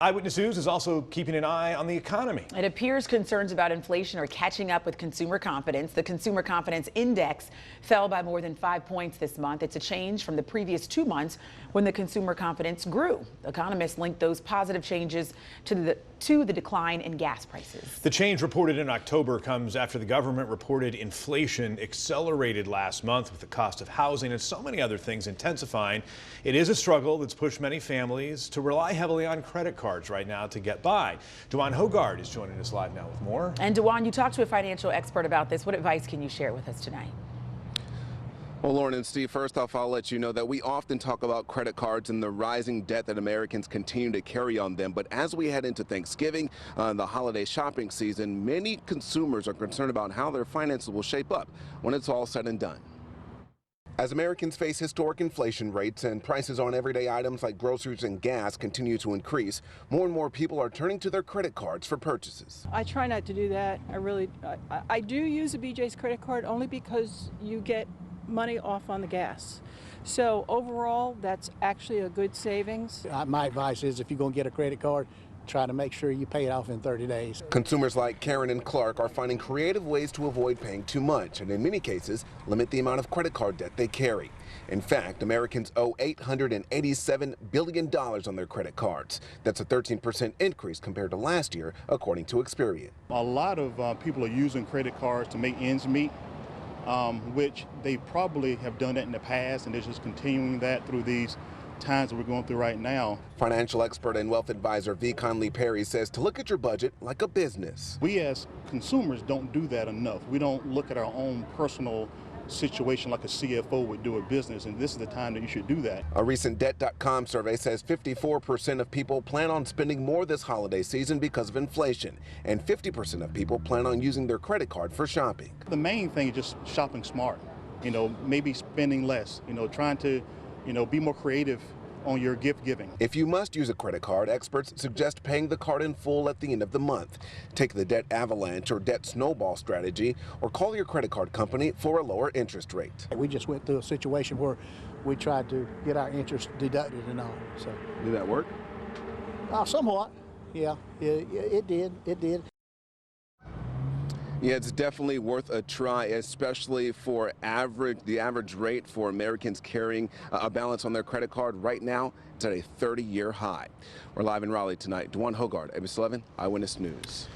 Eyewitness News is also keeping an eye on the economy. It appears concerns about inflation are catching up with consumer confidence. The Consumer Confidence Index fell by more than 5 points this month. It's a change from the previous 2 months when the consumer confidence grew. Economists link those positive changes to the decline in gas prices. The change reported in October comes after the government reported inflation accelerated last month, with the cost of housing and so many other things intensifying. It is a struggle that's pushed many families to rely heavily on credit cards right now to get by. Dewan Hogard is joining us live now with more. And Dewan, you talked to a financial expert about this. What advice can you share with us tonight? Well, Lauren and Steve, first off, I'll let you know that we often talk about credit cards and the rising debt that Americans continue to carry on them. But as we head into Thanksgiving, the holiday shopping season, many consumers are concerned about how their finances will shape up when it's all said and done. As Americans face historic inflation rates and prices on everyday items like groceries and gas continue to increase, more and more people are turning to their credit cards for purchases. I try not to do that. I do use a BJ's credit card only because you get money off on the gas. So overall, that's actually a good savings. My advice is if you're going to get a credit card, try to make sure you pay it off in 30 days. Consumers like Karen and Clark are finding creative ways to avoid paying too much and in many cases limit the amount of credit card debt they carry. In fact, Americans owe $887 billion on their credit cards. That's a 13% increase compared to last year, according to Experian. A lot of people are using credit cards to make ends meet, which they probably have done that in the past, and they're just continuing that through these times that we're going through right now. Financial expert and wealth advisor V. Conley Perry says to look at your budget like a business. We as consumers don't do that enough. We don't look at our own personal situation like a CFO would do a business, and this is the time that you should do that. A recent Debt.com survey says 54% of people plan on spending more this holiday season because of inflation, and 50% of people plan on using their credit card for shopping. The main thing is just shopping smart, maybe spending less, trying to be more creative on your gift giving. If you must use a credit card, experts suggest paying the card in full at the end of the month. Take the debt avalanche or debt snowball strategy, or call your credit card company for a lower interest rate. We just went through a situation where we tried to get our interest deducted and all. So Did that work? Somewhat. Yeah, it did. Yeah, it's definitely worth a try, especially for the average rate for Americans carrying a balance on their credit card. Right now, it's at a 30-year high. We're live in Raleigh tonight. Dewan Hogard, ABC 11 Eyewitness News.